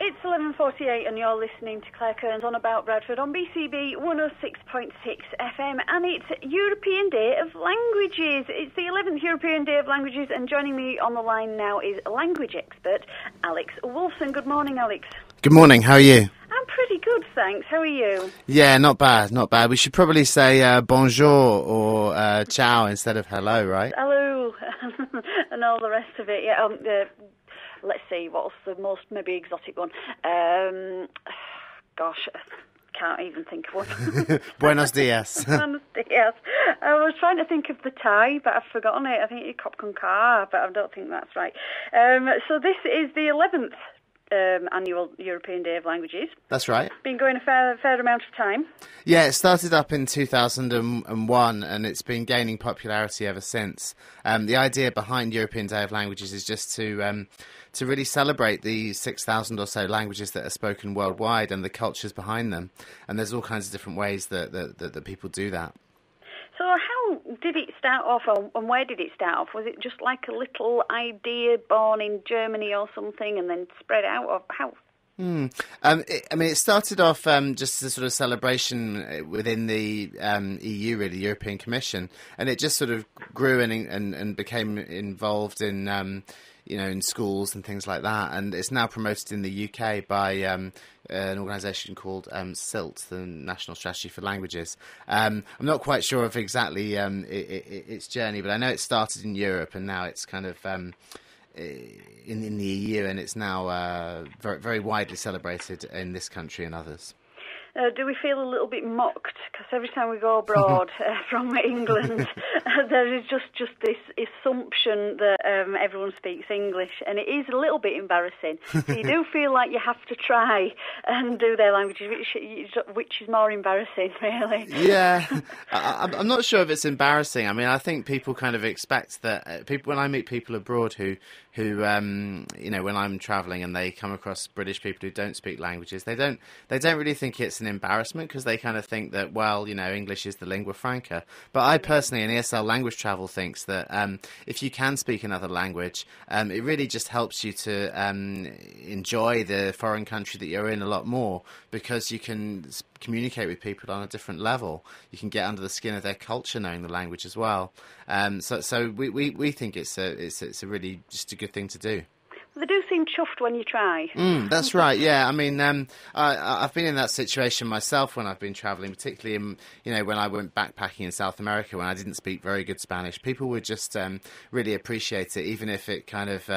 It's 11:48 and you're listening to Claire Kearns on About Bradford on BCB 106.6 FM, and it's European Day of Languages. It's the 11th European Day of Languages, and joining me on the line now is language expert Alex Wolfson. Good morning, Alex. Good morning, how are you? I'm pretty good, thanks. How are you? Yeah, not bad, not bad. We should probably say bonjour or ciao instead of hello, right? Hello, and all the rest of it. Yeah. Let's see, what's the most maybe exotic one? Gosh, can't even think of one. Buenos dias. Buenos dias. I was trying to think of the Thai, but I've forgotten it. I think it's Kop Kun Ka, but I don't think that's right. So this is the 11th annual European Day of Languages. That's right. Been going a fair amount of time. Yeah, it started up in 2001 and it's been gaining popularity ever since. The idea behind European Day of Languages is just to really celebrate the 6,000 or so languages that are spoken worldwide and the cultures behind them. And there's all kinds of different ways that people do that. So how did it start off, and where did it start off? Was it just like a little idea born in Germany or something and then spread out, or how? It started off just as a sort of celebration within the EU, really, European Commission, and it just sort of grew and became involved in in schools and things like that, and it's now promoted in the UK by an organisation called SILT, the National Strategy for Languages. I'm not quite sure of exactly its journey, but I know it started in Europe and now it's kind of in the EU, and it's now very, very widely celebrated in this country and others. Do we feel a little bit mocked? Because every time we go abroad from England, there is just this assumption that everyone speaks English, and it is a little bit embarrassing. So you do feel like you have to try and do their languages, which is more embarrassing, really. Yeah, I'm not sure if it's embarrassing. I mean, I think people kind of expect that when I meet people abroad who when I'm travelling and they come across British people who don't speak languages, they don't really think it's an embarrassment, because they kind of think that, well, English is the lingua franca. But I personally, in ESL language travel, thinks that if you can speak another language, it really just helps you to enjoy the foreign country that you're in a lot more, because you can communicate with people on a different level. You can get under the skin of their culture knowing the language as well. So we think it's a really just a good thing to do. They do seem chuffed when you try. That's right, yeah. I mean, I've been in that situation myself when I've been travelling, particularly when I went backpacking in South America when I didn't speak very good Spanish. People would just really appreciate it, even if you kind of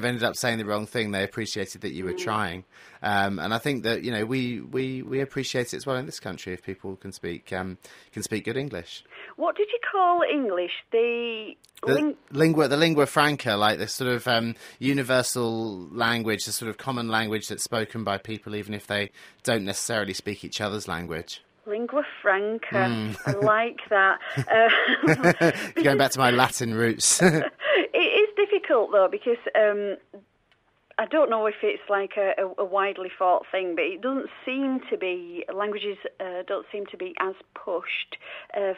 ended up saying the wrong thing. They appreciated that you were trying, and I think that we appreciate it as well in this country if people can speak good English. What did you call English? The lingua franca, like the sort of universal language, the sort of common language that's spoken by people even if they don't necessarily speak each other's language. Lingua franca. I like that. Going back to my Latin roots. It is difficult, though, because I don't know if it's like a widely thought thing, but it doesn't seem to be, languages don't seem to be as pushed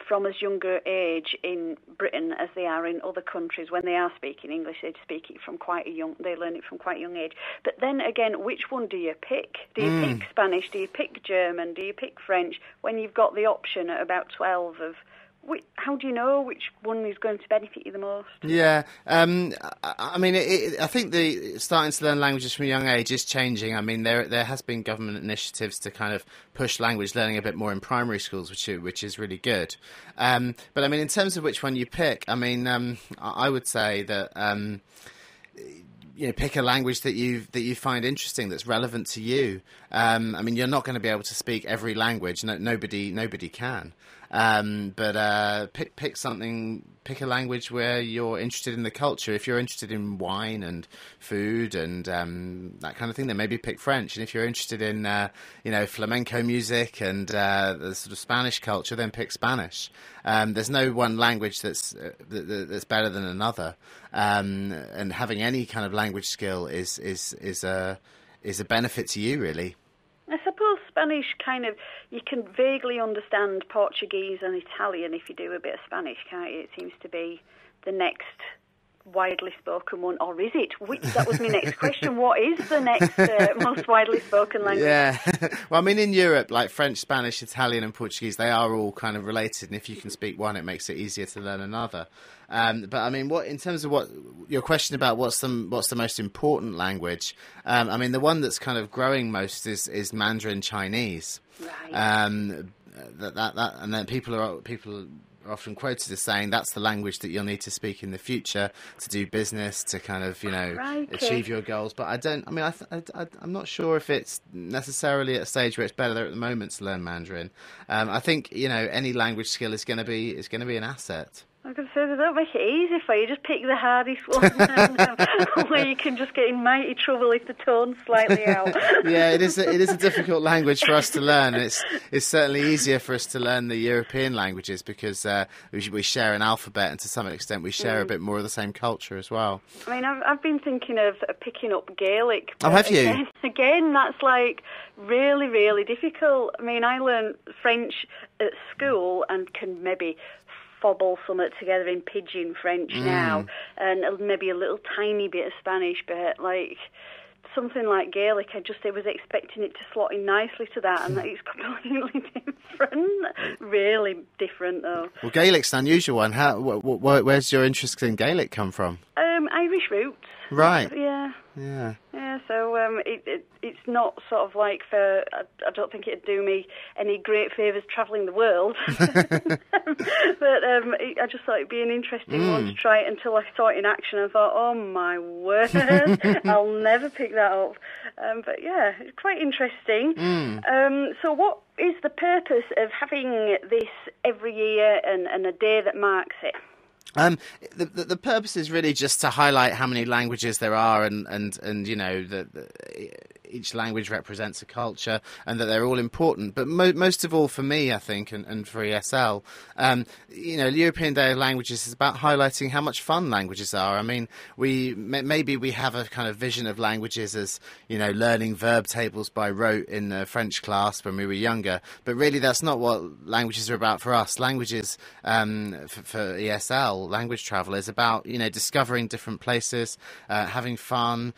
from as younger age in Britain as they are in other countries. When they are speaking English, they speak it from they learn it from quite a young age. But then again, which one do you pick? Do you pick Spanish? Do you pick German? Do you pick French? When you've got the option at about 12 of, how do you know which one is going to benefit you the most? Yeah, I mean, I think the starting to learn languages from a young age is changing. I mean, there has been government initiatives to kind of push language learning a bit more in primary schools, which is really good. But I mean, in terms of which one you pick, I mean, I would say that pick a language that you find interesting, that's relevant to you. I mean, you're not going to be able to speak every language. Nobody can. But pick a language where you're interested in the culture. If you're interested in wine and food and that kind of thing, then maybe pick French. And if you're interested in flamenco music and the sort of Spanish culture, then pick Spanish. There's no one language that's better than another. And having any kind of language skill is a benefit to you, really. I suppose Spanish you can vaguely understand Portuguese and Italian if you do a bit of Spanish, can't you? It seems to be the next widely spoken one, or is it? That was my next question. What is the next most widely spoken language? Yeah. Well, I mean, in Europe, like French, Spanish, Italian and Portuguese, they are all kind of related. And if you can speak one, it makes it easier to learn another. But I mean, in terms of what your question about what's the most important language, I mean, the one that's kind of growing most is Mandarin Chinese. Right. And then people are often quoted as saying that's the language that you'll need to speak in the future to do business, to kind of, achieve your goals. But I'm not sure if it's necessarily at a stage where it's better at the moment to learn Mandarin. I think, any language skill is going to be an asset. I was going to say, they don't make it easy for you. Just pick the hardest one, where you can just get in mighty trouble if the tone's slightly out. Yeah, it is a difficult language for us to learn. It's certainly easier for us to learn the European languages because we share an alphabet, and to some extent we share a bit more of the same culture as well. I mean, I've been thinking of picking up Gaelic. Oh, have you? Again, that's like really, really difficult. I mean, I learned French at school and can maybe fobble something together in pidgin French now, and maybe a little tiny bit of Spanish, but like something like Gaelic, I was expecting it to slot in nicely to that, and it's completely different. Really different, though. Well, Gaelic's an unusual one. Where's your interest in Gaelic come from? Irish roots. Right. Yeah. Yeah. Yeah, so it's not sort of like I don't think it'd do me any great favours travelling the world. But I just thought it'd be an interesting one to try it until I saw it in action and thought, oh my word, I'll never pick that up. But yeah, it's quite interesting. So what is the purpose of having this every year and a day that marks it? The purpose is really just to highlight how many languages there are, and each language represents a culture, and that they're all important. But most of all for me, I think, and for ESL, the European Day of Languages is about highlighting how much fun languages are. I mean, maybe we have a kind of vision of languages as, learning verb tables by rote in a French class when we were younger. But really, that's not what languages are about for us. Languages, for ESL, language travel, is about, discovering different places, having fun,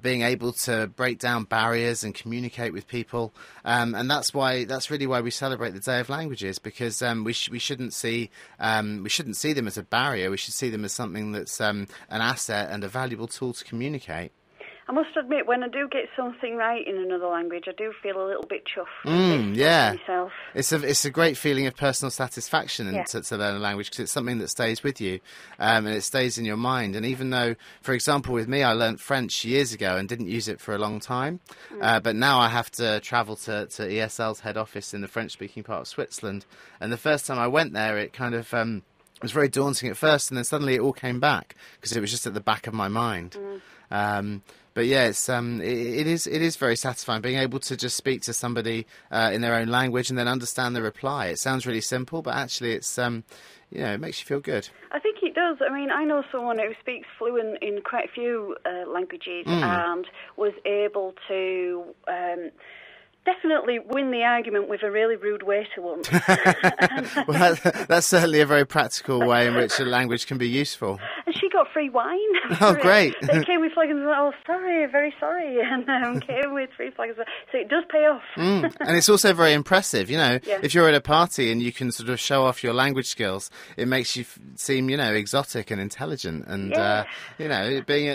being able to break down barriers and communicate with people, and that's really why we celebrate the Day of Languages, because we shouldn't see them as a barrier. We should see them as something that's an asset and a valuable tool to communicate. I must admit, when I do get something right in another language, I do feel a little bit chuffed. Yeah, myself. It's a great feeling of personal satisfaction to learn a language, because it's something that stays with you, and it stays in your mind. And even though, for example, with me, I learnt French years ago and didn't use it for a long time, but now I have to travel to ESL's head office in the French-speaking part of Switzerland. And the first time I went there, it kind of was very daunting at first, and then suddenly it all came back because it was just at the back of my mind. But yeah, it is very satisfying being able to just speak to somebody in their own language and then understand the reply. It sounds really simple, but actually it's it makes you feel good. I think it does. I mean, I know someone who speaks fluent in quite a few languages and was able to definitely win the argument with a really rude waiter once. Well, that's certainly a very practical way in which a language can be useful. And she got free wine. Oh, great. They came with flags and said, oh, sorry, very sorry, and came with free flags. So it does pay off. And it's also very impressive, if you're at a party and you can sort of show off your language skills, it makes you seem, exotic and intelligent. And, being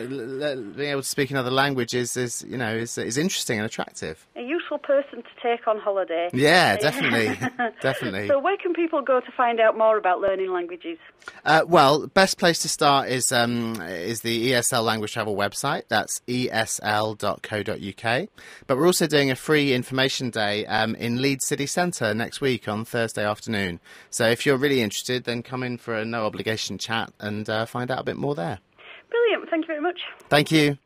able to speak another language is interesting and attractive. A useful person to take on holiday. Yeah, definitely. Definitely. So where can people go to find out more about learning languages? Well, best place to start is the ESL Language Travel website. That's esl.co.uk. But we're also doing a free information day in Leeds City Centre next week on Thursday afternoon. So if you're really interested, then come in for a no-obligation chat and find out a bit more there. Brilliant. Thank you very much. Thank you.